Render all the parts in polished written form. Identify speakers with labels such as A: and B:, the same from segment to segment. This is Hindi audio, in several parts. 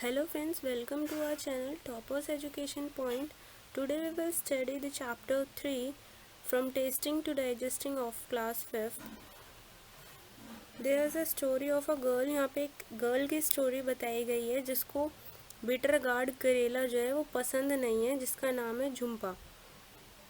A: Hello friends, welcome to our channel Toppers Education Point. Today we will study the chapter 3 from tasting to digesting of class 5th. There is a story of a girl. यहाँ पे एक गर्ल की स्टोरी बताई गई है जिसको बिटर गार्ड करेला जो है वो पसंद नहीं है, जिसका नाम है झुम्पा।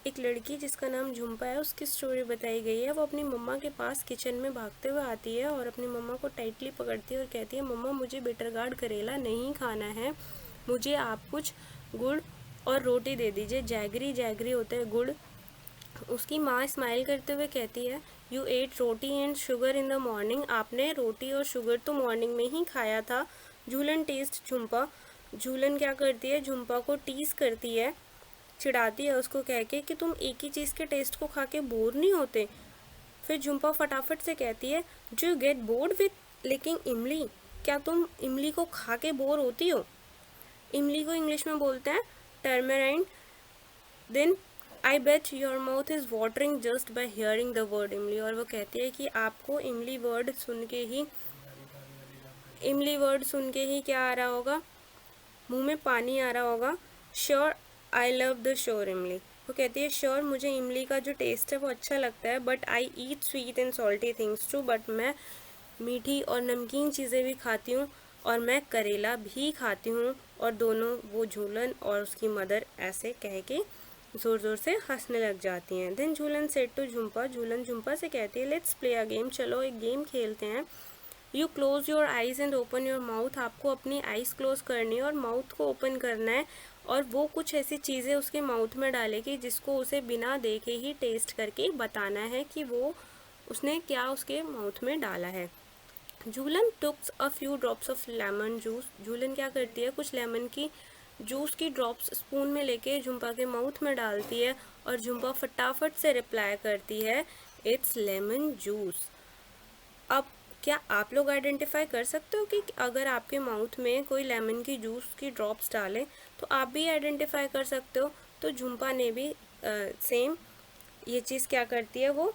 A: एक लड़की जिसका नाम झुम्पा है उसकी स्टोरी बताई गई है। वो अपनी मम्मा के पास किचन में भागते हुए आती है और अपनी मम्मा को टाइटली पकड़ती है और कहती है, मम्मा मुझे बिटर गार्ड करेला नहीं खाना है, मुझे आप कुछ गुड़ और रोटी दे दीजिए। जैगरी जैगरी होता है गुड़। उसकी माँ स्माइल करते हुए कहती है, you ate roti and sugar in the morning. आपने रोटी और शुगर तो मॉर्निंग में ही खाया था। झूलन टेस्ट झुम्पा। झूलन क्या करती है, झुम्पा को टीज करती है, चिढ़ाती है उसको कह के कि तुम एक ही चीज़ के टेस्ट को खा के बोर नहीं होते। फिर झुम्पा फटाफट से कहती है, do you get bored with licking imli. क्या तुम इमली को खा के बोर होती हो। इमली को इंग्लिश में बोलते हैं tamarind. Then I bet your mouth is watering just by hearing the word imli. और वो कहती है कि आपको इमली वर्ड सुन के ही क्या आ रहा होगा, मुंह में पानी आ रहा होगा। Sure I love the sure इमली। वो कहती है, श्योर मुझे इमली का जो टेस्ट है वो अच्छा लगता है, but I eat sweet and salty things too. बट मैं मीठी और नमकीन चीज़ें भी खाती हूँ और मैं करेला भी खाती हूँ। और दोनों वो झूलन और उसकी मदर ऐसे कह के ज़ोर ज़ोर से हंसने लग जाती हैं। Then Jhulan said to Jhumpa. Jhulan Jhumpa से कहती है, लेट्स प्ले अ गेम। चलो एक गेम खेलते हैं। You close your eyes and open your mouth. आपको अपनी आइज़ क्लोज करनी है और माउथ को ओपन करना है, और वो कुछ ऐसी चीज़ें उसके माउथ में डालेगी जिसको उसे बिना देखे ही टेस्ट करके बताना है कि वो उसने क्या उसके माउथ में डाला है। Jhulan takes a few drops of lemon juice. Jhulan क्या करती है, कुछ लेमन की जूस की ड्रॉप्स स्पून में लेके झुम्पा के माउथ में डालती है और झुम्पा फटाफट से रिप्लाई करती है, इट्स लेमन जूस। अब क्या आप लोग आइडेंटिफाई कर सकते हो कि अगर आपके माउथ में कोई लेमन की जूस की ड्रॉप्स डालें तो आप भी आइडेंटिफाई कर सकते हो। तो झुम्पा ने भी सेम ये चीज़ क्या करती है, वो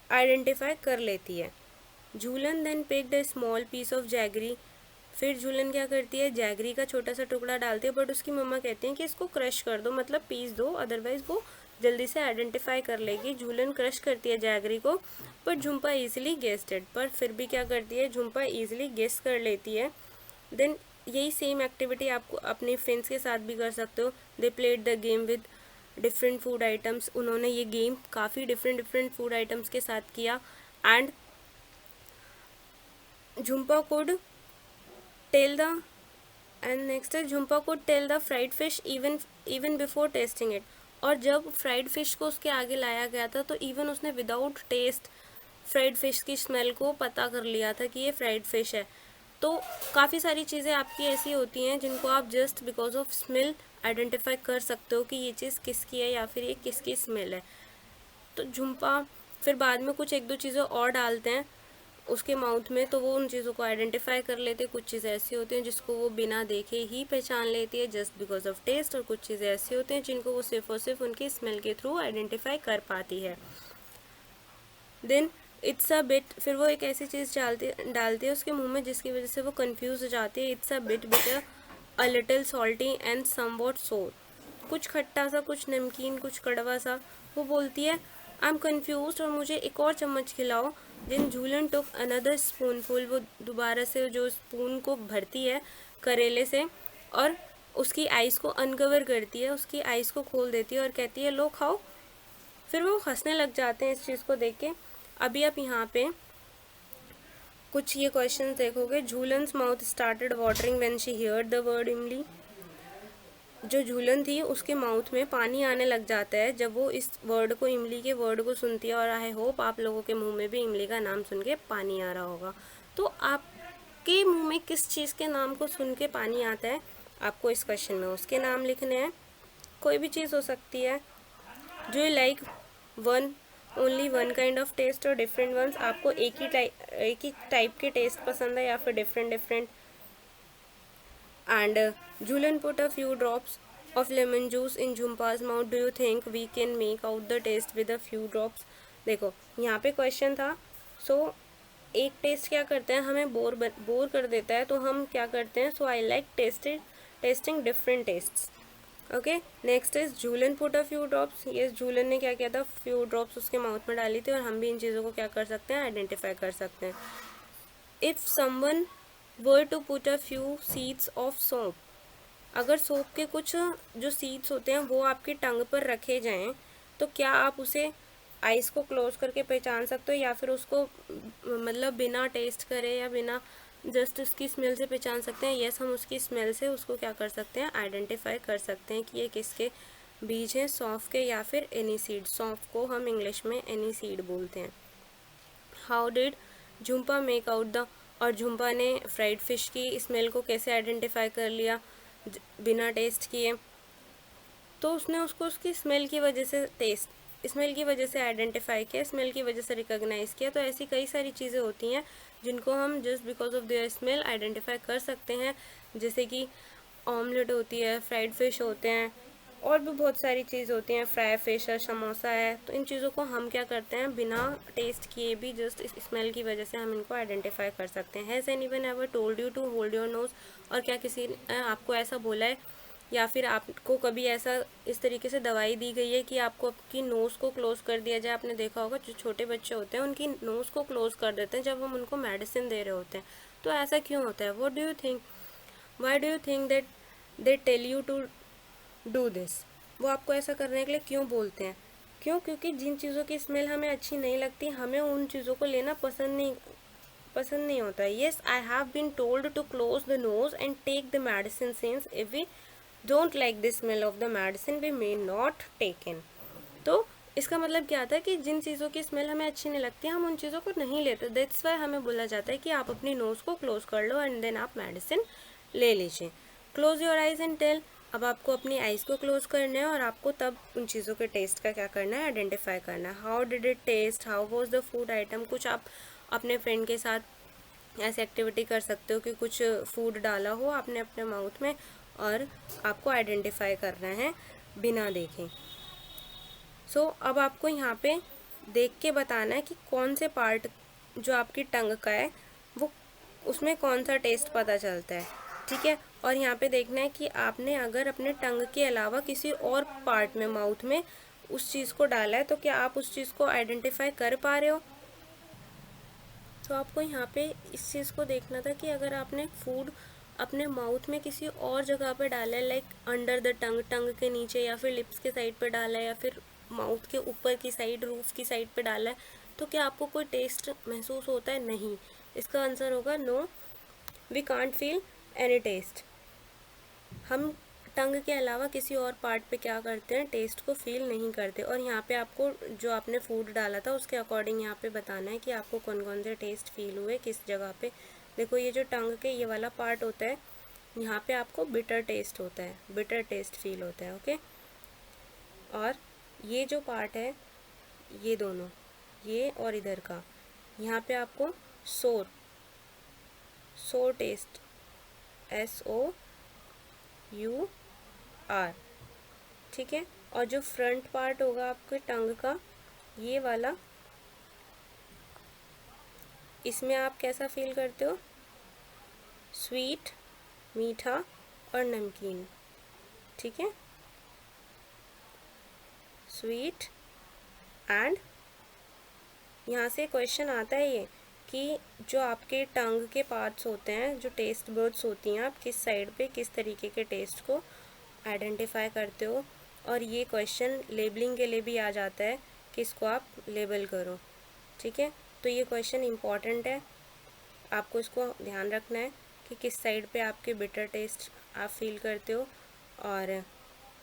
A: आइडेंटिफाई कर लेती है। Jhulan then picked a small piece of jaggery. फिर झूलन क्या करती है, जैगरी का छोटा सा टुकड़ा डालती है, बट उसकी मम्मा कहती हैं कि इसको क्रश कर दो, मतलब पीस दो, अदरवाइज वो जल्दी से आइडेंटिफाई कर लेगी। झूलन क्रश करती है जैगरी को, but Jhumpa easily guessed it. पर फिर भी क्या करती है, झुम्पा ईजिली गेस कर लेती है। देन यही सेम एक्टिविटी आपको अपने फ्रेंड्स के साथ भी कर सकते हो। They played the game with different food items. उन्होंने ये गेम काफ़ी डिफरेंट फूड आइटम्स के साथ किया। And Jhumpa could tell the next है, Jhumpa could tell the fried fish even before tasting it. और जब फ्राइड फिश को उसके आगे लाया गया था तो इवन उसने विदाउट टेस्ट फ्राइड फिश की स्मेल को पता कर लिया था कि ये फ्राइड फिश है। तो काफ़ी सारी चीज़ें आपकी ऐसी होती हैं जिनको आप just because of smell identify कर सकते हो कि ये चीज़ किसकी है या फिर ये किसकी स्मेल है। तो झुम्पा फिर बाद में कुछ एक दो चीज़ें और डालते हैं उसके माउथ में, तो वो उन चीज़ों को आइडेंटिफाई कर लेते हैं। कुछ चीज़ें ऐसी होती हैं जिसको वो बिना देखे ही पहचान लेती है जस्ट बिकॉज ऑफ टेस्ट, और कुछ चीज़ें ऐसी होती हैं जिनको वो सिर्फ और सिर्फ उनकी स्मेल के थ्रू आइडेंटिफाई कर पाती है। Then it's a bit. फिर वो एक ऐसी चीज़ डालती है उसके मुंह में जिसकी वजह से वो कंफ्यूज हो जाती है। It's a bit bitter, a little salty and somewhat सोर। कुछ खट्टा सा, कुछ नमकीन, कुछ कड़वा सा। वो बोलती है, आई एम कन्फ्यूज और मुझे एक और चम्मच खिलाओ। देन झूलन टुक अनदर स्पूनफुल। वो दोबारा से जो स्पून को भरती है करेले से और उसकी आइज़ को अनकवर करती है, उसकी आइज़ को खोल देती है और कहती है, लो खाओ। फिर वो हंसने लग जाते हैं इस चीज़ को देख के। अभी आप यहाँ पे कुछ ये क्वेश्चन देखोगे। Jhulan's mouth started watering when she heard the word imli. जो झूलन थी उसके माउथ में पानी आने लग जाता है जब वो इस वर्ड को, इमली के वर्ड को सुनती है। और आई होप आप लोगों के मुंह में भी इमली का नाम सुन के पानी आ रहा होगा। तो आपके मुंह में किस चीज़ के नाम को सुन के पानी आता है, आपको इस क्वेश्चन में उसके नाम लिखने हैं। कोई भी चीज़ हो सकती है। Do you like one only one kind of taste और डिफरेंट वंस। आपको एक ही टाइप के टेस्ट पसंद है या फिर different. And Jhulan put a few drops of lemon juice in Jhumpa's mouth. Do you think we can make out the taste with a few drops. देखो यहाँ पे क्वेश्चन था, सो एक टेस्ट क्या करते हैं, हमें बोर कर देता है, तो हम क्या करते हैं, so I like tasting different tastes. Okay, next is Jhulan put a few drops. ये जूलन ने क्या किया था, फ्यू ड्रॉप्स उसके माउथ में डाली थी, और हम भी इन चीज़ों को क्या कर सकते हैं, आइडेंटिफाई कर सकते हैं। If someone were to put a few seeds of soap, अगर सोप के कुछ जो सीड्स होते हैं वो आपकी टंग पर रखे जाएं, तो क्या आप उसे आइस को क्लोज करके पहचान सकते हो, या फिर उसको मतलब बिना टेस्ट करे या बिना जस्ट उसकी स्मेल से पहचान सकते हैं? यस, हम उसकी स्मेल से उसको क्या कर सकते हैं, आइडेंटिफाई कर सकते हैं कि ये किसके बीज हैं, सौंफ के या फिर एनी सीड। सौंफ को हम इंग्लिश में एनी सीड बोलते हैं। How did Jhumpa make out the, और झुम्पा ने फ्राइड फिश की स्मेल को कैसे आइडेंटिफाई कर लिया बिना टेस्ट किए? तो उसने उसको उसकी स्मेल की वजह से स्मेल की वजह से आइडेंटिफाई किया, स्मेल की वजह से रिकॉग्नाइज किया। तो ऐसी कई सारी चीज़ें होती हैं जिनको हम just because of their smell identify कर सकते हैं, जैसे कि ऑमलेट होती है, फ्राइड फिश होते हैं, और भी बहुत सारी चीज़ होती हैं, फ्राई फिश है, समोसा है। तो इन चीज़ों को हम क्या करते हैं, बिना टेस्ट किए भी जस्ट इस स्मेल की वजह से हम इनको आइडेंटिफाई कर सकते हैं। Has anyone ever told you to hold your nose, और क्या किसी ने आपको ऐसा बोला है, या फिर आपको कभी ऐसा इस तरीके से दवाई दी गई है कि आपको आपकी नोज़ को क्लोज़ कर दिया जाए? आपने देखा होगा जो छोटे बच्चे होते हैं उनकी नोज़ को क्लोज़ कर देते हैं जब हम उनको मेडिसिन दे रहे होते हैं। तो ऐसा क्यों होता है? What do you think, why do you think that they tell you to do this? वो आपको ऐसा करने के लिए क्यों बोलते हैं? क्यों? क्योंकि जिन चीज़ों की स्मेल हमें अच्छी नहीं लगती, हमें उन चीज़ों को लेना पसंद नहीं होता है। Yes, I have been told to close the nose and take the medicine since if we don't like the smell of the medicine we may not take in. तो इसका मतलब क्या आता है कि जिन चीज़ों की स्मेल हमें अच्छी नहीं लगती हम उन चीज़ों को नहीं लेते। दैट्स वाई हमें बोला जाता है कि आप अपनी नोज़ को क्लोज कर लो एंड देन आप मेडिसिन ले लीजिए। Close your eyes and tell, अब आपको अपनी आइज़ को क्लोज करना है और आपको तब उन चीज़ों के टेस्ट का क्या करना है, आइडेंटिफाई करना है। How did it taste, how was the food item. कुछ आप अपने फ्रेंड के साथ ऐसी एक्टिविटी कर सकते हो कि कुछ फूड डाला हो आपने अपने माउथ में और आपको आइडेंटिफाई करना है बिना देखे। सो अब आपको यहाँ पे देख के बताना है कि कौन से पार्ट जो आपकी टंग का है वो उसमें कौन सा टेस्ट पता चलता है, ठीक है। और यहाँ पे देखना है कि आपने अगर अपने टंग के अलावा किसी और पार्ट में माउथ में उस चीज़ को डाला है तो क्या आप उस चीज़ को आइडेंटिफाई कर पा रहे हो। तो आपको यहाँ पे इस चीज़ को देखना था कि अगर आपने फूड अपने माउथ में किसी और जगह पे डाला है, लाइक अंडर द टंग, टंग के नीचे या फिर लिप्स के साइड पे डाला है या फिर माउथ के ऊपर की साइड, रूफ की साइड पे डाला है, तो क्या आपको कोई टेस्ट महसूस होता है? नहीं। इसका आंसर होगा no, we can't feel any taste. हम टंग के अलावा किसी और पार्ट पे क्या करते हैं, टेस्ट को फील नहीं करते। और यहाँ पे आपको जो आपने फूड डाला था उसके अकॉर्डिंग यहाँ पे बताना है कि आपको कौन कौन से टेस्ट फील हुए किस जगह पे। देखो ये जो टंग के ये वाला पार्ट होता है यहाँ पे आपको बिटर टेस्ट होता है, बिटर टेस्ट फील होता है, ओके। और ये जो पार्ट है, ये दोनों, ये और इधर का, यहाँ पे आपको सोर टेस्ट, SOUR, ठीक है। और जो फ्रंट पार्ट होगा आपके टंग का, ये वाला, इसमें आप कैसा फील करते हो, स्वीट, मीठा और नमकीन, ठीक है, स्वीट एंड, यहाँ से क्वेश्चन आता है ये कि जो आपके टंग के पार्ट्स होते हैं, जो टेस्ट बर्ड्स होती हैं, आप किस साइड पे किस तरीके के टेस्ट को आइडेंटिफाई करते हो। और ये क्वेश्चन लेबलिंग के लिए भी आ जाता है कि इसको आप लेबल करो, ठीक है। तो ये क्वेश्चन इम्पॉर्टेंट है, आपको इसको ध्यान रखना है कि किस साइड पे आपके टेस्ट आप फील करते हो और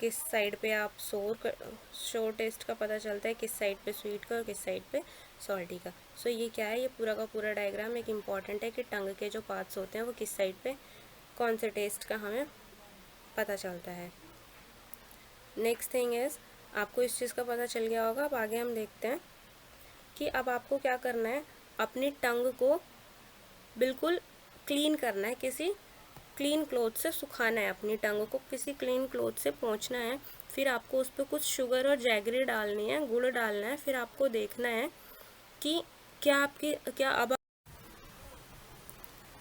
A: किस साइड पे आप शोर टेस्ट का पता चलता है, किस साइड पे स्वीट का और किस साइड पे सॉल्टी का। सो ये क्या है, ये पूरा का पूरा डायग्राम एक इम्पॉर्टेंट है कि टंग के जो पार्ट्स होते हैं वो किस साइड पे कौन से टेस्ट का हमें पता चलता है। नेक्स्ट थिंग इज़, आपको इस चीज़ का पता चल गया होगा। अब आगे हम देखते हैं कि अब आपको क्या करना है, अपनी टंग को बिल्कुल क्लीन करना है, किसी क्लीन क्लॉथ से सुखाना है, अपनी टंग को किसी क्लीन क्लॉथ से पोंछना है। फिर आपको उस पर कुछ शुगर और जैगरी डालनी है, गुड़ डालना है। फिर आपको देखना है कि क्या अब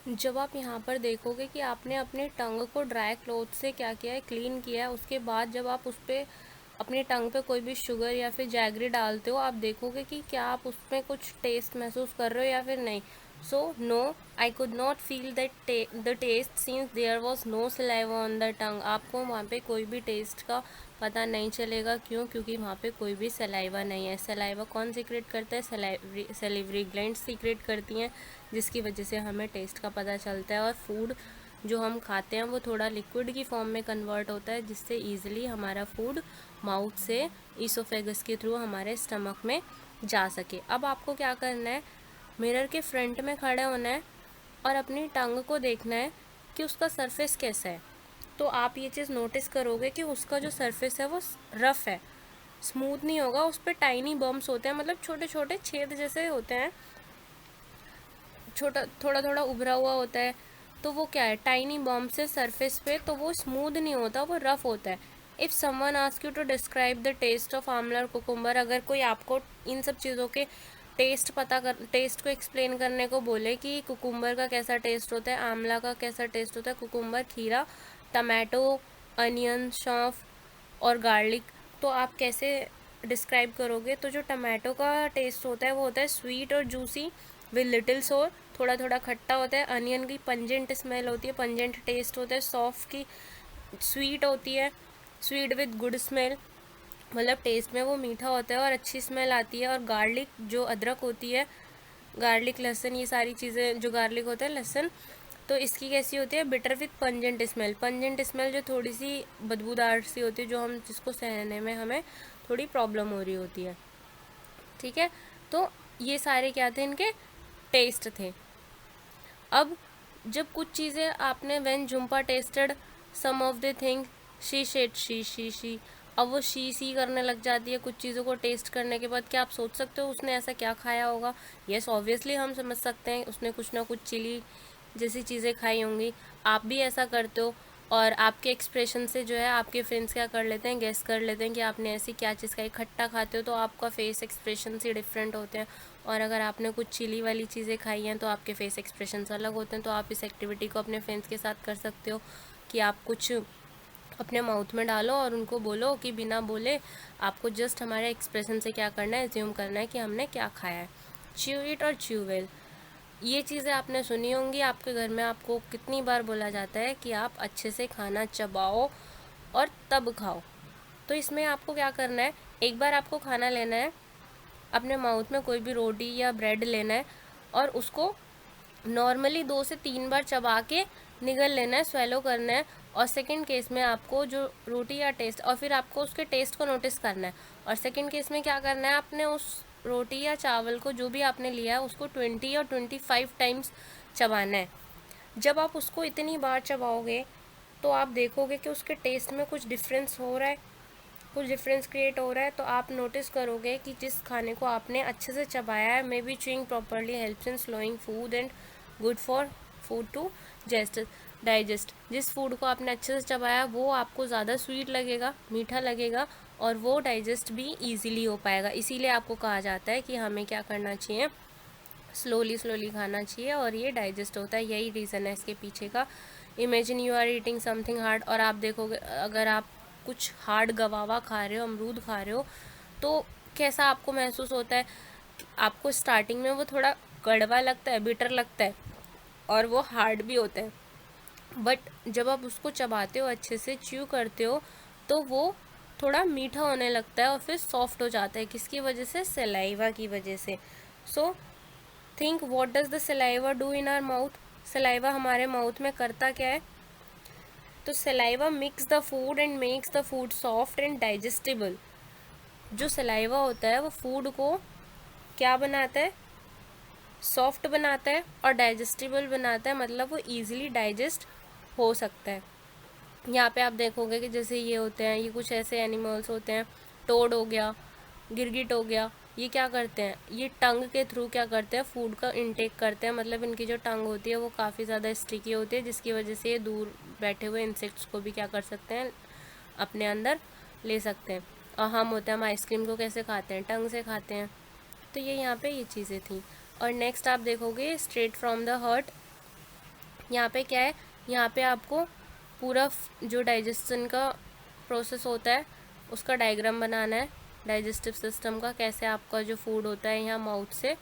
A: जब आप यहाँ पर देखोगे कि आपने अपने टंग को ड्राई क्लॉथ से क्या किया है, क्लीन किया है, उसके बाद जब आप उस पर अपनी टंग पे कोई भी शुगर या फिर जैगरी डालते हो, आप देखोगे कि क्या आप उसमें कुछ टेस्ट महसूस कर रहे हो या फिर नहीं। So no, I could not feel that the taste since there was no saliva on the tongue. आपको वहाँ पे कोई भी टेस्ट का पता नहीं चलेगा। क्यों? क्योंकि वहाँ पे कोई भी सलाइवा नहीं है। सलाइवा कौन सीक्रेट करता है? सलेवरी ग्लैंड सीक्रेट करती हैं, जिसकी वजह से हमें टेस्ट का पता चलता है। और फूड जो हम खाते हैं वो थोड़ा लिक्विड की फॉर्म में कन्वर्ट होता है, जिससे ईजिली हमारा फूड माउथ से ईसोफेगस के थ्रू हमारे स्टमक में जा सके। अब आपको क्या करना है, मिरर के फ्रंट में खड़े होना है और अपनी टंग को देखना है कि उसका सरफेस कैसा है। तो आप ये चीज़ नोटिस करोगे कि उसका जो सरफेस है वो रफ़ है, स्मूथ नहीं होगा। उस पर टाइनी बम्प्स होते हैं, मतलब छोटे छोटे छेद जैसे होते हैं, छोटा थोड़ा थोड़ा उभरा हुआ होता है। तो वो क्या है, टाइनी बम्प्स है सरफेस पे, तो वो स्मूथ नहीं होता, वो रफ़ होता है। If someone ask you to describe the taste of amla और कुकुम्बर, अगर कोई आपको इन सब चीज़ों के टेस्ट को एक्सप्लेन करने को बोले कि कुकुम्बर का कैसा टेस्ट होता है, आंवला का कैसा टेस्ट होता है, कुकुम्बर, खीरा, टमाटो, अनियन, सौंफ और गार्लिक, तो आप कैसे डिस्क्राइब करोगे? तो जो टमाटो का टेस्ट होता है वो होता है स्वीट और जूसी विद लिटिल सोर, थोड़ा थोड़ा खट्टा होता है। अनियन की पंजेंट स्मेल होती है, पंजेंट टेस्ट होता है। सौंफ की स्वीट होती है, स्वीट विद गुड स्मेल, मतलब टेस्ट में वो मीठा होता है और अच्छी स्मेल आती है। और गार्लिक जो अदरक होती है, गार्लिक, लहसुन, ये सारी चीज़ें, जो गार्लिक होता है लहसुन, तो इसकी कैसी होती है, bitter with pungent smell. Pungent smell जो थोड़ी सी बदबूदार सी होती है, जो हम जिसको सहने में हमें थोड़ी प्रॉब्लम हो रही होती है। ठीक है, तो ये सारे क्या थे, इनके टेस्ट थे। अब जब कुछ चीज़ें आपने when Jhumpa tasted some of the thing she shed she, अब वो शी करने लग जाती है कुछ चीज़ों को टेस्ट करने के बाद। क्या आप सोच सकते हो उसने ऐसा क्या खाया होगा? यस, ऑब्वियसली हम समझ सकते हैं उसने कुछ ना कुछ चिली जैसी चीज़ें खाई होंगी। आप भी ऐसा करते हो, और आपके एक्सप्रेशन से जो है आपके फ्रेंड्स क्या कर लेते हैं, गेस कर लेते हैं कि आपने ऐसी क्या चीज़ खाई। खट्टा खाते हो तो आपका फेस एक्सप्रेशन से डिफरेंट होते हैं, और अगर आपने कुछ चिली वाली चीज़ें खाई हैं तो आपके फेस एक्सप्रेशंस अलग होते हैं। तो आप इस एक्टिविटी को अपने फ्रेंड्स के साथ कर सकते हो कि आप कुछ अपने माउथ में डालो और उनको बोलो कि बिना बोले आपको जस्ट हमारे एक्सप्रेशन से क्या करना है, एज्यूम करना है कि हमने क्या खाया है। च्यू इट और च्यू वेल, ये चीज़ें आपने सुनी होंगी। आपके घर में आपको कितनी बार बोला जाता है कि आप अच्छे से खाना चबाओ और तब खाओ। तो इसमें आपको क्या करना है, एक बार आपको खाना लेना है, अपने माउथ में कोई भी रोटी या ब्रेड लेना है और उसको नॉर्मली 2 से 3 बार चबा के निगल लेना है, स्वेलो करना है। और सेकंड केस में आपको जो रोटी या टेस्ट, और फिर आपको उसके टेस्ट को नोटिस करना है। और सेकंड केस में क्या करना है, आपने उस रोटी या चावल को जो भी आपने लिया है उसको 20 और 25 टाइम्स चबाना है। जब आप उसको इतनी बार चबाओगे तो आप देखोगे कि उसके टेस्ट में कुछ डिफरेंस हो रहा है, कुछ डिफरेंस क्रिएट हो रहा है। तो आप नोटिस करोगे कि जिस खाने को आपने अच्छे से चबाया है, maybe chewing properly helps in slowing food and good for food to digest. जिस फूड को आपने अच्छे से चबाया वो आपको ज़्यादा स्वीट लगेगा, मीठा लगेगा, और वो डाइजेस्ट भी ईजिली हो पाएगा। इसीलिए आपको कहा जाता है कि हमें क्या करना चाहिए, स्लोली खाना चाहिए, और ये डाइजेस्ट होता है। यही रीज़न है इसके पीछे का। Imagine you are eating something hard, और आप देखोगे अगर आप कुछ हार्ड गवावा खा रहे हो, अमरूद खा रहे हो, तो कैसा आपको महसूस होता है? आपको स्टार्टिंग में वो थोड़ा कड़वा लगता है, बिटर लगता है, और वो हार्ड भी होता है। बट जब आप उसको चबाते हो, अच्छे से च्यू करते हो, तो वो थोड़ा मीठा होने लगता है और फिर सॉफ्ट हो जाता है। किसकी वजह से? सलाइवा की वजह से। So think what does the saliva do in our mouth. Saliva हमारे माउथ में करता क्या है? तो saliva mix the food and makes the food soft and digestible. जो सलाइवा होता है वो फूड को क्या बनाता है? सॉफ्ट बनाता है और डाइजेस्टेबल बनाता है, मतलब वो इजीली डाइजेस्ट हो सकता है। यहाँ पे आप देखोगे कि जैसे ये होते हैं, ये कुछ ऐसे एनिमल्स होते हैं, टोड हो गया, गिरगिट हो गया, ये क्या करते हैं, ये टंग के थ्रू क्या करते हैं, फूड का इंटेक करते हैं। मतलब इनकी जो टंग होती है वो काफ़ी ज़्यादा स्टिकी होती है, जिसकी वजह से ये दूर बैठे हुए इंसेक्ट्स को भी क्या कर सकते हैं, अपने अंदर ले सकते हैं। और हम होते हैं, हम आइसक्रीम को कैसे खाते हैं, टंग से खाते हैं। तो ये यहाँ पे ये चीज़ें थी। और नेक्स्ट आप देखोगे स्ट्रेट फ्रॉम द हार्ट, यहाँ पे क्या है, यहाँ पे आपको पूरा जो डाइजेशन का प्रोसेस होता है उसका डायग्राम बनाना है, डाइजेस्टिव सिस्टम का, कैसे आपका जो फूड होता है यहाँ माउथ से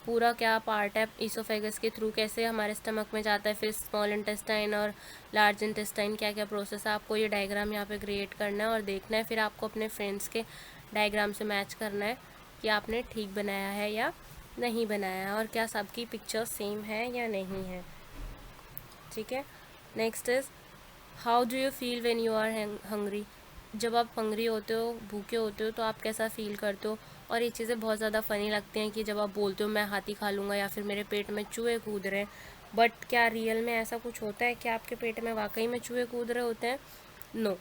A: पूरा क्या पार्ट है ईसोफेगस के थ्रू कैसे हमारे स्टमक में जाता है, फिर स्मॉल इंटेस्टाइन और लार्ज इंटेस्टाइन क्या क्या प्रोसेस है, आपको ये डायग्राम यहाँ पे क्रिएट करना है और देखना है। फिर आपको अपने फ्रेंड्स के डायग्राम से मैच करना है कि आपने ठीक बनाया है या नहीं बनाया है और क्या सबकी पिक्चर सेम है या नहीं है। ठीक है। Next is how do you feel when you are hungry. जब आप हंग्री होते हो, भूखे होते हो, तो आप कैसा फील करते हो। और ये चीज़ें बहुत ज़्यादा फ़नी लगती हैं कि जब आप बोलते हो मैं हाथी खा लूँगा या फिर मेरे पेट में चूहे कूद रहे हैं, बट क्या रियल में ऐसा कुछ होता है कि आपके पेट में वाकई में चूहे कूद रहे होते हैं? नो,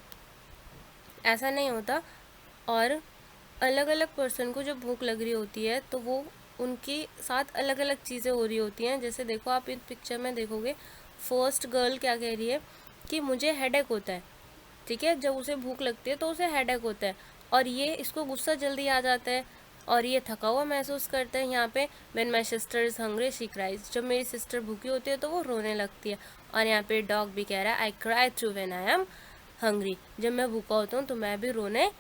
A: ऐसा नहीं होता। और अलग अलग पर्सन को जब भूख लग रही होती है तो वो उनके साथ अलग अलग चीज़ें हो रही होती हैं। जैसे देखो आप इस पिक्चर में देखोगे, फर्स्ट गर्ल क्या कह रही है कि मुझे हेडेक होता है। ठीक है, जब उसे भूख लगती है तो उसे हेडेक होता है और ये इसको गुस्सा जल्दी आ जाता है और ये थका हुआ महसूस करता है। यहाँ पे when my sister is hungry she cries, जब मेरी सिस्टर भूखी होती है तो वो रोने लगती है। और यहाँ पे डॉग भी कह रहा है I cry too when I am hungry, जब मैं भूखा होता हूँ तो मैं भी रोने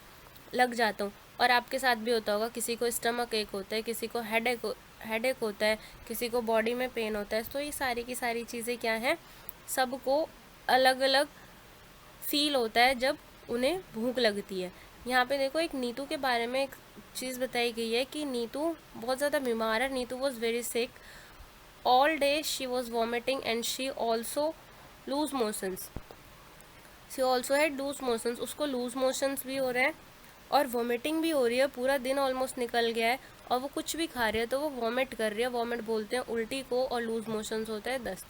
A: लग जाता हूँ। और आपके साथ भी होता होगा, किसी को स्टमक एक होता है, किसी को हेडेक होता है, किसी को बॉडी में पेन होता है। तो ये सारी की सारी चीज़ें क्या हैं, सबको अलग अलग फील होता है जब उन्हें भूख लगती है। यहाँ पे देखो एक नीतू के बारे में एक चीज़ बताई गई है कि नीतू बहुत ज़्यादा बीमार है। Neetu was very sick, all day she was vomiting and she also loose motions, she also had loose motions. उसको लूज मोशंस भी हो रहे हैं और वॉमिटिंग भी हो रही है, पूरा दिन ऑलमोस्ट निकल गया है और वो कुछ भी खा रही है तो वो वॉमिट कर रही है। वॉमिट बोलते हैं उल्टी को और लूज मोशंस होता है दस्त।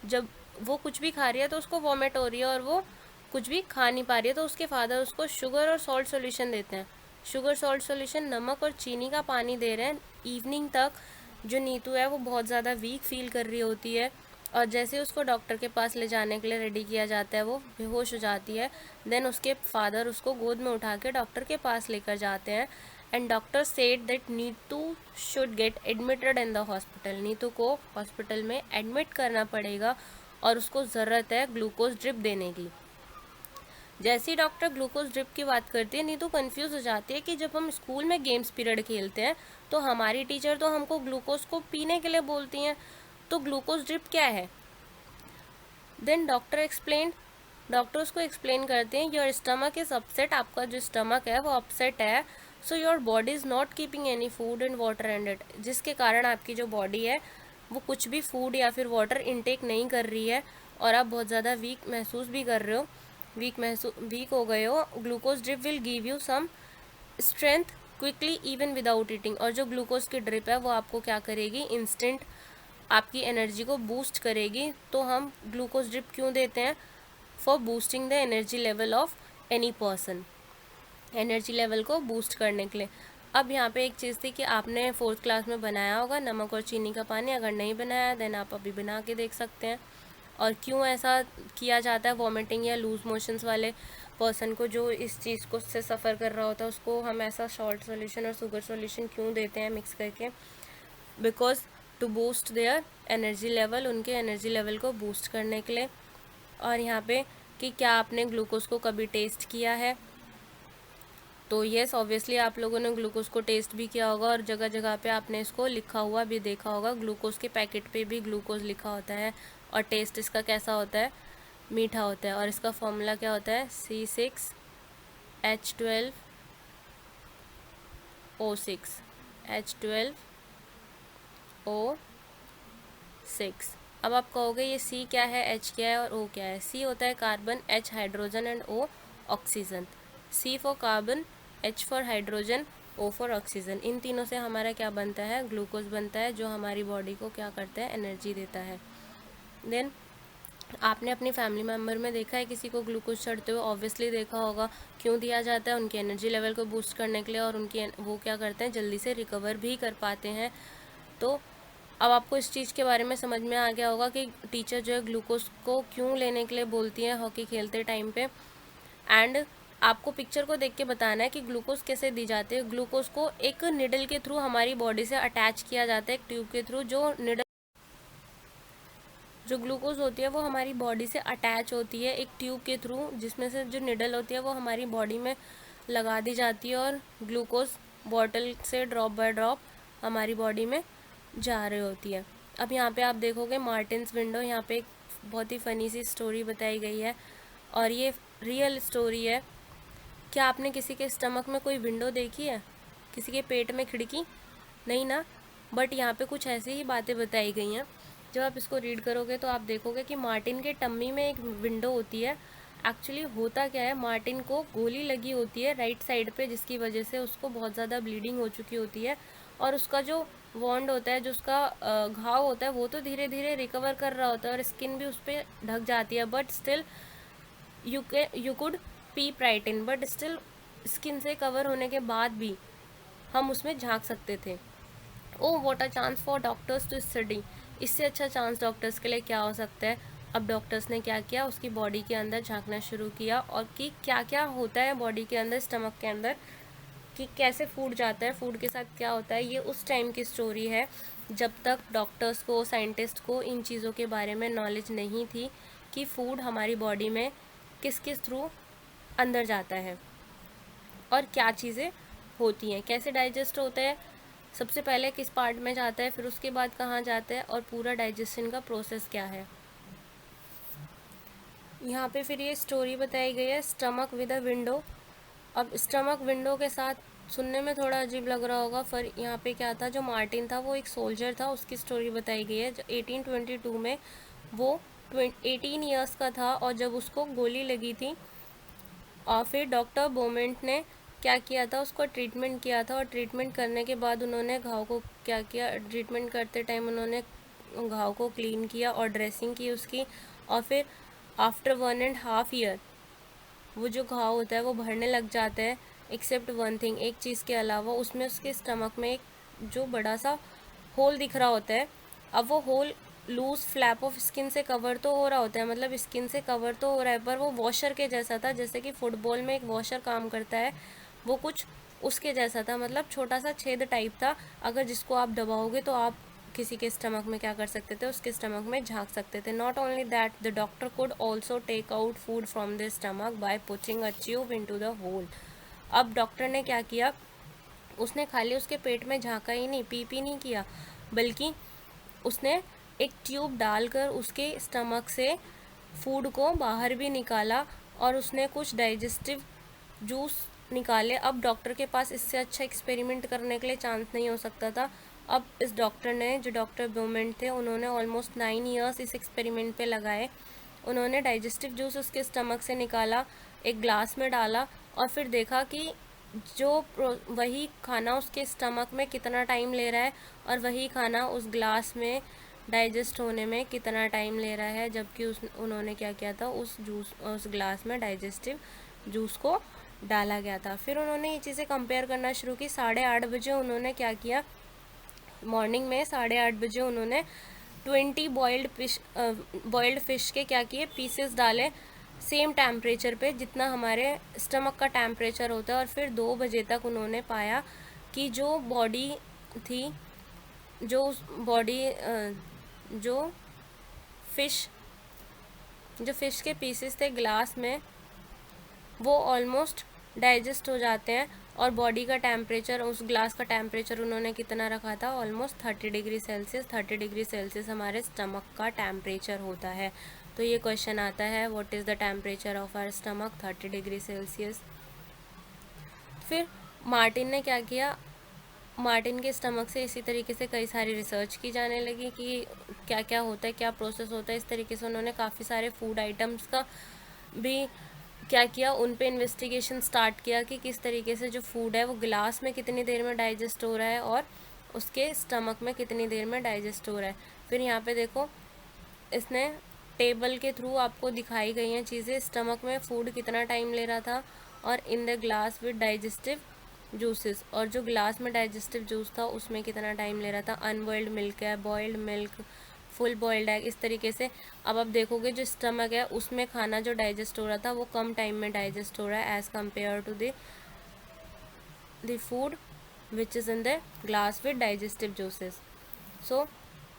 A: जब वो कुछ भी खा रही है तो उसको वॉमिट हो रही है और वो कुछ भी खा नहीं पा रही है, तो उसके फादर उसको शुगर और सॉल्ट सॉल्यूशन देते हैं। शुगर सॉल्ट सॉल्यूशन, नमक और चीनी का पानी दे रहे हैं। इवनिंग तक जो नीतू है वो बहुत ज़्यादा वीक फील कर रही होती है और जैसे उसको डॉक्टर के पास ले जाने के लिए रेडी किया जाता है वो बेहोश हो जाती है। देन उसके फादर उसको गोद में उठा के डॉक्टर के पास लेकर जाते हैं and doctor said that Neetu should get admitted in the hospital. Neetu को हॉस्पिटल में एडमिट करना पड़ेगा और उसको ज़रूरत है ग्लूकोज ड्रिप देने की। जैसे ही डॉक्टर ग्लूकोज ड्रिप की बात करती है, नीतू कंफ्यूज हो जाती है कि जब हम स्कूल में गेम्स पीरियड खेलते हैं तो हमारी टीचर तो हमको ग्लूकोज को पीने के लिए बोलती हैं, तो ग्लूकोज ड्रिप क्या है। देन डॉक्टर उसको एक्सप्लेन करते हैं योर स्टमक इज अपसेट, आपका जो स्टमक है वो अपसेट है, so your body is not keeping any food and water and it, जिसके कारण आपकी जो बॉडी है वो कुछ भी फूड या फिर वाटर इनटेक नहीं कर रही है और आप बहुत ज़्यादा वीक महसूस भी कर रहे हो, वीक हो गए हो। Glucose drip will give you some strength quickly even without eating, और जो ग्लूकोज की ड्रिप है वो आपको क्या करेगी, इंस्टेंट आपकी एनर्जी को बूस्ट करेगी। तो हम ग्लूकोज ड्रिप क्यों देते हैं, for boosting the energy level of any person, energy level को बूस्ट करने के लिए। अब यहाँ पे एक चीज़ थी कि आपने 4th क्लास में बनाया होगा नमक और चीनी का पानी, अगर नहीं बनाया देन आप अभी बना के देख सकते हैं। और क्यों ऐसा किया जाता है, वॉमिटिंग या लूज मोशंस वाले पर्सन को जो इस चीज़ को से सफ़र कर रहा होता है उसको हम ऐसा सॉल्ट सॉल्यूशन और शुगर सॉल्यूशन क्यों देते हैं मिक्स करके, because to boost their energy level, उनके एनर्जी लेवल को बूस्ट करने के लिए। और यहाँ पे कि क्या आपने ग्लूकोज को कभी टेस्ट किया है, तो येस ऑब्वियसली आप लोगों ने ग्लूकोज को टेस्ट भी किया होगा और जगह जगह पे आपने इसको लिखा हुआ भी देखा होगा, ग्लूकोज के पैकेट पे भी ग्लूकोज लिखा होता है और टेस्ट इसका कैसा होता है, मीठा होता है। और इसका फॉर्मूला क्या होता है, C6H12O6, H12O6। अब आप कहोगे ये C क्या है, H क्या है और O क्या है। C होता है carbon, H hydrogen and O oxygen. C for carbon, H for hydrogen, O for oxygen. इन तीनों से हमारा क्या बनता है, ग्लूकोज बनता है, जो हमारी बॉडी को क्या करता है, एनर्जी देता है। देन आपने अपनी फैमिली मेम्बर में देखा है किसी को ग्लूकोज चढ़ते हुए, ऑब्वियसली देखा होगा। क्यों दिया जाता है, उनकी एनर्जी लेवल को बूस्ट करने के लिए, और उनकी वो क्या करते हैं, जल्दी से रिकवर भी कर पाते हैं। तो अब आपको इस चीज़ के बारे में समझ में आ गया होगा कि टीचर जो है ग्लूकोज को क्यों लेने के लिए बोलती हैं हॉकी खेलते टाइम पे। एंड आपको पिक्चर को देख के बताना है कि ग्लूकोज कैसे दी जाती है। ग्लूकोज को एक निडल के थ्रू हमारी बॉडी से अटैच किया जाता है, एक ट्यूब के थ्रू, जो निडल जो ग्लूकोज होती है वो हमारी बॉडी से अटैच होती है एक ट्यूब के थ्रू, जिसमें से जो निडल होती है वो हमारी बॉडी में लगा दी जाती है और ग्लूकोज बॉटल से ड्रॉप बाय ड्रॉप हमारी बॉडी में जा रही होती है। अब यहाँ पे आप देखोगे मार्टिन्स विंडो, यहाँ पे एक बहुत ही फ़नी सी स्टोरी बताई गई है और ये रियल स्टोरी है। क्या आपने किसी के स्टमक में कोई विंडो देखी है, किसी के पेट में खिड़की? नहीं ना। बट यहाँ पे कुछ ऐसी ही बातें बताई गई हैं। जब आप इसको रीड करोगे तो आप देखोगे कि मार्टिन के टम्मी में एक विंडो होती है। एक्चुअली होता क्या है, मार्टिन को गोली लगी होती है राइट साइड पे, जिसकी वजह से उसको बहुत ज़्यादा ब्लीडिंग हो चुकी होती है और उसका जो वॉन्ड होता है, जो उसका घाव होता है, वो तो धीरे धीरे रिकवर कर रहा होता है और स्किन भी उस पर ढक जाती है, but still you could peep right in, but still skin से कवर होने के बाद भी हम उसमें झांक सकते थे। Oh what a chance for doctors to study. इससे अच्छा चांस डॉक्टर्स के लिए क्या हो सकता है। अब डॉक्टर्स ने क्या किया, उसकी बॉडी के अंदर झांकना शुरू किया और कि क्या क्या होता है बॉडी के अंदर, स्टमक के अंदर, कि कैसे फूड जाता है, फूड के साथ क्या होता है। ये उस टाइम की स्टोरी है जब तक डॉक्टर्स को, साइंटिस्ट को इन चीज़ों के बारे में नॉलेज नहीं थी कि फूड हमारी बॉडी में किस किस थ्रू अंदर जाता है और क्या चीज़ें होती हैं, कैसे डाइजेस्ट होता है, सबसे पहले किस पार्ट में जाता है, फिर उसके बाद कहाँ जाता है और पूरा डाइजेशन का प्रोसेस क्या है। यहाँ पे फिर ये स्टोरी बताई गई है स्टमक विद अ विंडो। अब स्टमक विंडो के साथ सुनने में थोड़ा अजीब लग रहा होगा, पर यहाँ पे क्या था, जो मार्टिन था वो एक सोल्जर था, उसकी स्टोरी बताई गई है। जो 1822 में वो 18 ईयर्स का था और जब उसको गोली लगी थी और फिर डॉक्टर बोमेंट ने क्या किया था, उसको ट्रीटमेंट किया था और ट्रीटमेंट करने के बाद उन्होंने घाव को क्या किया, ट्रीटमेंट करते टाइम उन्होंने घाव को क्लीन किया और ड्रेसिंग की उसकी, और फिर आफ्टर 1.5 ईयर वो जो घाव होता है वो भरने लग जाता है, एक्सेप्ट वन थिंग, एक चीज़ के अलावा, उसमें उसके स्टमक में एक जो बड़ा सा होल दिख रहा होता है। अब वो whole loose flap of skin से कवर तो हो रहा होता है, मतलब स्किन से कवर तो हो रहा है, पर वो वॉशर के जैसा था, जैसे कि फुटबॉल में एक वॉशर काम करता है, वो कुछ उसके जैसा था, मतलब छोटा सा छेद टाइप था। अगर जिसको आप दबाओगे तो आप किसी के स्टमक में क्या कर सकते थे, उसके स्टमक में झांक सकते थे। Not only that, the doctor could also take out food from the stomach by putting a tube into the hole. अब डॉक्टर ने क्या किया, उसने खाली उसके पेट में झांका ही नहीं, पी नहीं किया, बल्कि उसने एक ट्यूब डालकर उसके स्टमक से फूड को बाहर भी निकाला और उसने कुछ डाइजेस्टिव जूस निकाले। अब डॉक्टर के पास इससे अच्छा एक्सपेरिमेंट करने के लिए चांस नहीं हो सकता था। अब इस डॉक्टर ने, जो डॉक्टर बोमेंट थे, उन्होंने ऑलमोस्ट 9 ईयर्स इस एक्सपेरिमेंट पे लगाए। उन्होंने डाइजेस्टिव जूस उसके स्टमक से निकाला, एक ग्लास में डाला और फिर देखा कि वही खाना उसके स्टमक में कितना टाइम ले रहा है और वही खाना उस ग्लास में डाइजेस्ट होने में कितना टाइम ले रहा है, जबकि उन्होंने क्या किया था, उस ग्लास में डाइजेस्टिव जूस को डाला गया था। फिर उन्होंने ये चीज़ें कंपेयर करना शुरू की। 8:30 बजे उन्होंने क्या किया, मॉर्निंग में 8:30 बजे उन्होंने 20 बॉइल्ड फिश के क्या किए, पीसेस डाले सेम टेम्परेचर पे जितना हमारे स्टमक का टेम्परेचर होता है। और फिर 2 बजे तक उन्होंने पाया कि जो बॉडी थी, जो फिश के पीसेस थे ग्लास में, वो ऑलमोस्ट डाइजेस्ट हो जाते हैं और बॉडी का टेम्परेचर, उस ग्लास का टेम्परेचर उन्होंने कितना रखा था, almost 30 degree Celsius. 30 degree Celsius हमारे स्टमक का टेम्परेचर होता है। तो ये क्वेश्चन आता है, what is the temperature of our stomach, 30 degree Celsius. फिर मार्टिन ने क्या किया, मार्टिन के स्टमक से इसी तरीके से कई सारी रिसर्च की जाने लगी कि क्या क्या होता है, क्या प्रोसेस होता है। इस तरीके से उन्होंने काफ़ी सारे फूड आइटम्स का भी क्या किया, उन पे इन्वेस्टिगेशन स्टार्ट किया कि किस तरीके से जो फूड है वो ग्लास में कितनी देर में डाइजेस्ट हो रहा है और उसके स्टमक में कितनी देर में डाइजेस्ट हो रहा है। फिर यहाँ पे देखो, इसने टेबल के थ्रू आपको दिखाई गई हैं चीज़ें, स्टमक में फूड कितना टाइम ले रहा था और इन the glass with digestive juices, और जो ग्लास में डाइजेस्टिव जूस था उसमें कितना टाइम ले रहा था। अनबॉइल्ड मिल्क है, boiled milk, full boiled egg, इस तरीके से। अब आप देखोगे जो स्टमक है उसमें खाना जो डाइजेस्ट हो रहा था वो कम टाइम में डाइजेस्ट हो रहा है as compare to the food which is in the glass with digestive juices. So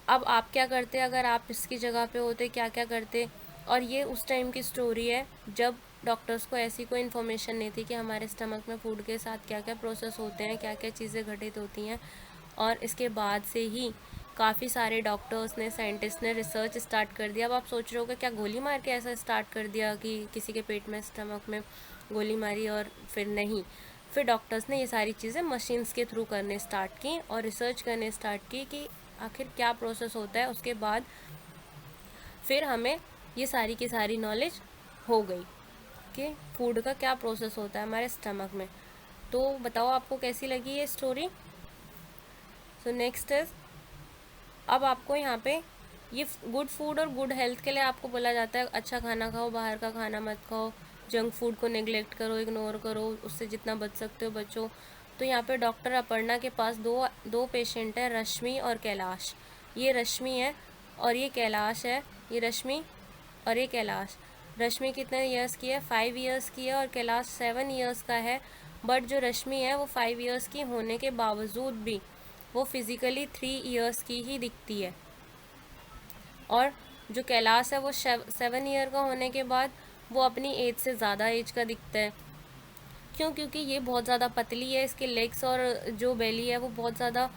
A: अब आप क्या करते अगर आप इसकी जगह पे होते, क्या क्या करते। और ये उस टाइम की स्टोरी है जब डॉक्टर्स को ऐसी कोई इन्फॉर्मेशन नहीं थी कि हमारे स्टमक में फूड के साथ क्या क्या प्रोसेस होते हैं, क्या क्या चीज़ें घटित होती हैं। और इसके बाद से ही काफ़ी सारे डॉक्टर्स ने, साइंटिस्ट ने रिसर्च स्टार्ट कर दिया। अब आप सोच रहे हो कि क्या गोली मार के ऐसा स्टार्ट कर दिया कि किसी के पेट में, स्टमक में गोली मारी, और फिर नहीं, फिर डॉक्टर्स ने ये सारी चीज़ें मशीन्स के थ्रू करने स्टार्ट की और रिसर्च करने स्टार्ट की कि आखिर क्या प्रोसेस होता है। उसके बाद फिर हमें ये सारी की सारी नॉलेज हो गई कि फूड का क्या प्रोसेस होता है हमारे स्टमक में। तो बताओ आपको कैसी लगी ये स्टोरी। सो नेक्स्ट इज, अब आपको यहाँ पे ये गुड फूड और गुड हेल्थ के लिए आपको बोला जाता है अच्छा खाना खाओ, बाहर का खाना मत खाओ, जंक फूड को नेग्लेक्ट करो, इग्नोर करो, उससे जितना बच सकते हो बचो। तो यहाँ पे डॉक्टर अपर्णा के पास दो पेशेंट है, रश्मि और कैलाश। ये रश्मि है और ये कैलाश है। ये रश्मि और ये कैलाश। रश्मि कितने ईयर्स की है? 5 ईयर्स की है और कैलाश 7 ईयर्स का है। बट जो रश्मि है वो 5 ईयर्स की होने के बावजूद भी वो फिज़िकली 3 ईयर्स की ही दिखती है। और जो कैलाश है वो 7 ईयर का होने के बाद वो अपनी एज से ज़्यादा एज का दिखता है। क्यों? क्योंकि ये बहुत ज़्यादा पतली है, इसके लेग्स और जो बेली है वो बहुत ज़्यादा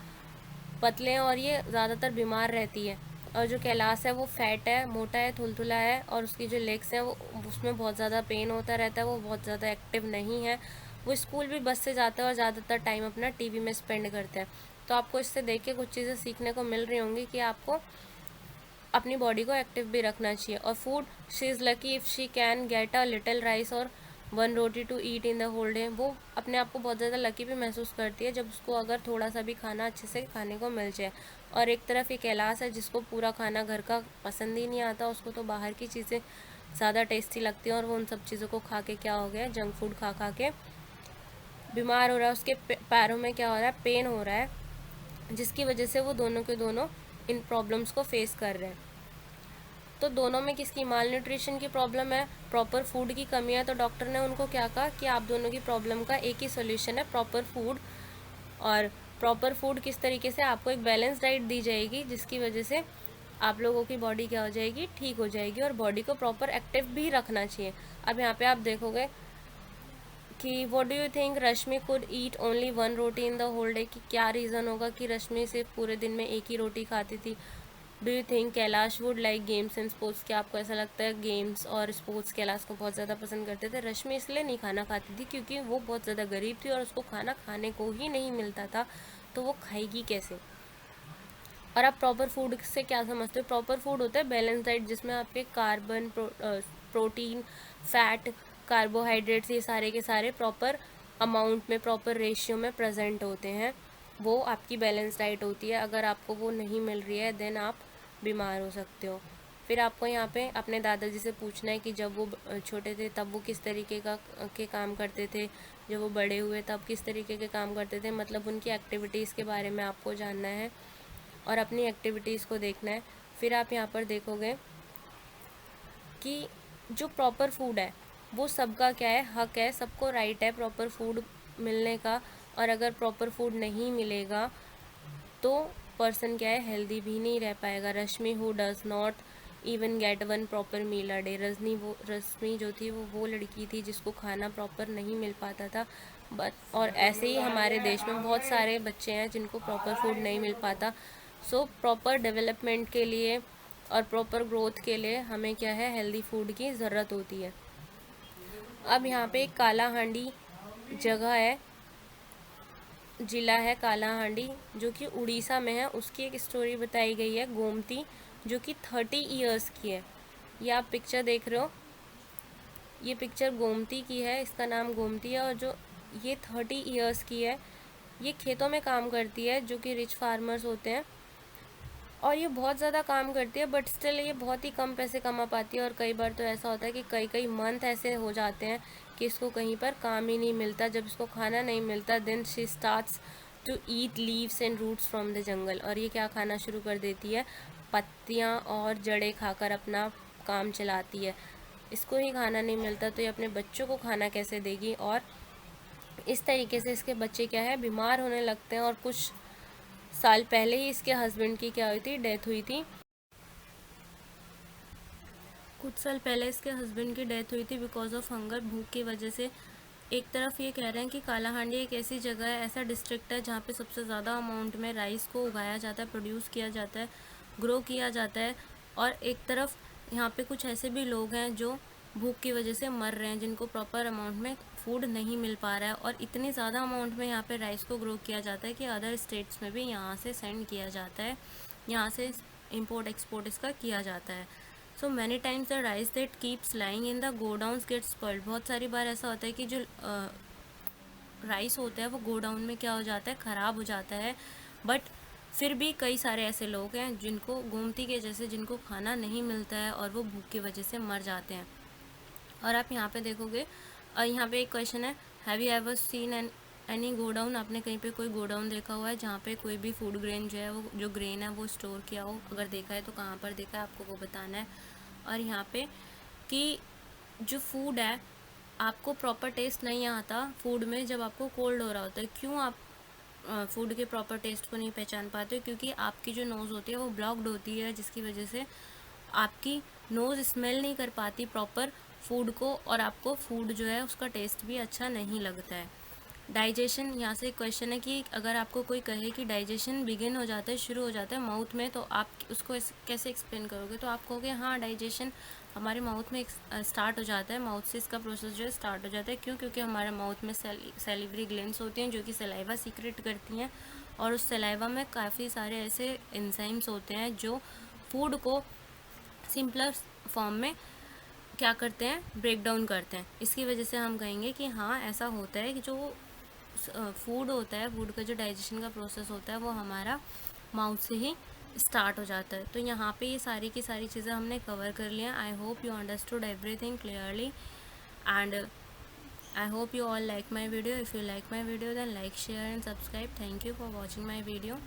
A: पतले हैं और ये ज़्यादातर बीमार रहती है। और जो कैलाश है वो फैट है, मोटा है, थुलथुला है और उसकी जो लेग्स हैं वो उसमें बहुत ज़्यादा पेन होता रहता है, वो बहुत ज़्यादा एक्टिव नहीं है। वो स्कूल भी बस से जाता है और ज़्यादातर टाइम अपना टीवी में स्पेंड करता है। तो आपको इससे देख के कुछ चीज़ें सीखने को मिल रही होंगी कि आपको अपनी बॉडी को एक्टिव भी रखना चाहिए। और food, she is lucky if she can get a little rice और 1 roti to eat in the whole day. वो अपने आप को बहुत ज़्यादा लकी भी महसूस करती है जब उसको अगर थोड़ा सा भी खाना अच्छे से खाने को मिल जाए। और एक तरफ ये कैलाश है जिसको पूरा खाना घर का पसंद ही नहीं आता, उसको तो बाहर की चीज़ें ज़्यादा टेस्टी लगती हैं और वो उन सब चीज़ों को खा के क्या हो गया, जंक फूड खा खा के बीमार हो रहा है। उसके पैरों में क्या हो रहा है, पेन हो रहा है, जिसकी वजह से वो दोनों के दोनों इन प्रॉब्लम्स को फेस कर रहे हैं। तो दोनों में किसकी माल न्यूट्रिशन की प्रॉब्लम है, प्रॉपर फूड की कमी है। तो डॉक्टर ने उनको क्या कहा कि आप दोनों की प्रॉब्लम का एक ही सोल्यूशन है, प्रॉपर फूड। और प्रॉपर फूड किस तरीके से, आपको एक बैलेंस डाइट दी जाएगी जिसकी वजह से आप लोगों की बॉडी क्या हो जाएगी, ठीक हो जाएगी। और बॉडी को प्रॉपर एक्टिव भी रखना चाहिए। अब यहाँ पे आप देखोगे कि what do you think Rashmi could eat only 1 roti in the whole day, कि क्या रीज़न होगा कि रश्मि सिर्फ पूरे दिन में एक ही रोटी खाती थी। Do you think Kailash would like games and sports, क्या आपको ऐसा लगता है गेम्स और स्पोर्ट्स कैलाश को बहुत ज़्यादा पसंद करते थे। रश्मि इसलिए नहीं खाना खाती थी क्योंकि वो बहुत ज़्यादा गरीब थी और उसको खाना खाने को ही नहीं मिलता था, तो वो खाएगी कैसे। और आप प्रॉपर फूड से क्या समझते हो? प्रॉपर फूड होता है बैलेंस डाइट जिसमें आपके कार्बन, प्रोटीन, फैट, कार्बोहाइड्रेट्स, ये सारे के सारे प्रॉपर अमाउंट में, प्रॉपर रेशियो में प्रेजेंट होते हैं। वो आपकी बैलेंस डाइट होती है। अगर आपको वो नहीं मिल रही है देन आप बीमार हो सकते हो। फिर आपको यहाँ पे अपने दादाजी से पूछना है कि जब वो छोटे थे तब वो किस तरीके के काम करते थे, जब वो बड़े हुए तब किस तरीके के काम करते थे, मतलब उनकी एक्टिविटीज़ के बारे में आपको जानना है और अपनी एक्टिविटीज़ को देखना है। फिर आप यहाँ पर देखोगे कि जो प्रॉपर फूड है वो सबका क्या है, हक है, सबको राइट है प्रॉपर फूड मिलने का। और अगर प्रॉपर फूड नहीं मिलेगा तो पर्सन क्या है, हेल्दी भी नहीं रह पाएगा। Rashmi who does not even get 1 proper meal a day, Rashmi जो थी वो लड़की थी जिसको खाना प्रॉपर नहीं मिल पाता था। बट और ऐसे ही हमारे देश में बहुत सारे बच्चे हैं जिनको प्रॉपर फूड नहीं मिल पाता। सो प्रॉपर डेवलपमेंट के लिए और प्रॉपर ग्रोथ के लिए हमें क्या है, हेल्दी फूड की ज़रूरत होती है। अब यहाँ पे एक काला हांडी जगह है, जिला है काला हांडी जो कि उड़ीसा में है, उसकी एक स्टोरी बताई गई है, गोमती, जो कि 30 ईयर्स की है। ये आप पिक्चर देख रहे हो, ये पिक्चर गोमती की है, इसका नाम गोमती है। और जो ये 30 ईयर्स की है, ये खेतों में काम करती है जो कि रिच फार्मर्स होते हैं। और ये बहुत ज़्यादा काम करती है बट स्टिल ये बहुत ही कम पैसे कमा पाती है। और कई बार तो ऐसा होता है कि कई मंथ ऐसे हो जाते हैं कि इसको कहीं पर काम ही नहीं मिलता। जब इसको खाना नहीं मिलता then she starts to eat leaves and roots from the jungle. और ये क्या खाना शुरू कर देती है, पत्तियाँ और जड़ें खाकर अपना काम चलाती है। इसको ही खाना नहीं मिलता तो ये अपने बच्चों को खाना कैसे देगी। और इस तरीके से इसके बच्चे क्या है, बीमार होने लगते हैं। और कुछ साल पहले ही इसके हस्बैंड की क्या हुई थी, डेथ हुई थी। कुछ साल पहले इसके हस्बैंड की डेथ हुई थी बिकॉज ऑफ हंगर, भूख की वजह से। एक तरफ ये कह रहे हैं कि कालाहांडी एक ऐसी जगह है, ऐसा डिस्ट्रिक्ट है जहाँ पे सबसे ज़्यादा अमाउंट में राइस को उगाया जाता है, प्रोड्यूस किया जाता है, ग्रो किया जाता है। और एक तरफ यहाँ पे कुछ ऐसे भी लोग हैं जो भूख की वजह से मर रहे हैं, जिनको प्रॉपर अमाउंट में फूड नहीं मिल पा रहा है। और इतनी ज़्यादा अमाउंट में यहाँ पे राइस को ग्रो किया जाता है कि अदर स्टेट्स में भी यहाँ से सेंड किया जाता है, यहाँ से इम्पोर्ट एक्सपोर्ट इसका किया जाता है। So many times the rice that keeps lying in the godowns gets spoiled. बहुत सारी बार ऐसा होता है कि जो राइस होता है वो गोडाउन में क्या हो जाता है, ख़राब हो जाता है। बट फिर भी कई सारे ऐसे लोग हैं जिनको गोमती के जैसे जिनको खाना नहीं मिलता है और वो भूख की वजह से मर जाते हैं। और आप यहाँ पे देखोगे, यहाँ पे एक क्वेश्चन है, have you ever seen any godown. आपने कहीं पे कोई गोडाउन देखा हुआ है जहाँ पे कोई भी फूड ग्रेन जो है, वो जो ग्रेन है वो स्टोर किया हो? अगर देखा है तो कहाँ पर देखा है, आपको वो बताना है। और यहाँ पे कि जो फूड है आपको प्रॉपर टेस्ट नहीं आता फूड में जब आपको कोल्ड हो रहा होता है। क्यों आप फूड के प्रॉपर टेस्ट को नहीं पहचान पाते हो? क्योंकि आपकी जो नोज़ होती है वो ब्लॉक्ड होती है, जिसकी वजह से आपकी नोज़ स्मेल नहीं कर पाती प्रॉपर फूड को, और आपको फूड जो है उसका टेस्ट भी अच्छा नहीं लगता है। डाइजेशन, यहाँ से क्वेश्चन है कि अगर आपको कोई कहे कि डाइजेशन बिगिन हो जाता है, शुरू हो जाता है माउथ में, तो आप उसको कैसे एक्सप्लेन करोगे? तो आप कहोगे हाँ, डाइजेशन हमारे माउथ में स्टार्ट हो जाता है, माउथ से इसका प्रोसेस जो है स्टार्ट हो जाता है। क्यों? क्योंकि हमारे माउथ में सैलिवरी ग्लैंड्स होती हैं जो कि सलाइवा सीक्रेट करती हैं, और उस सलाइवा में काफ़ी सारे ऐसे एंजाइम्स होते हैं जो फूड को सिंपलर फॉर्म में क्या करते हैं, ब्रेक डाउन करते हैं। इसकी वजह से हम कहेंगे कि हाँ, ऐसा होता है कि जो फूड होता है, फूड का जो डाइजेशन का प्रोसेस होता है वो हमारा माउथ से ही स्टार्ट हो जाता है। तो यहाँ पे ये सारी की सारी चीज़ें हमने कवर कर लिया। I hope you understood everything clearly, and I hope you all like my video. If you like my video, then like, share and subscribe. Thank you for watching my video.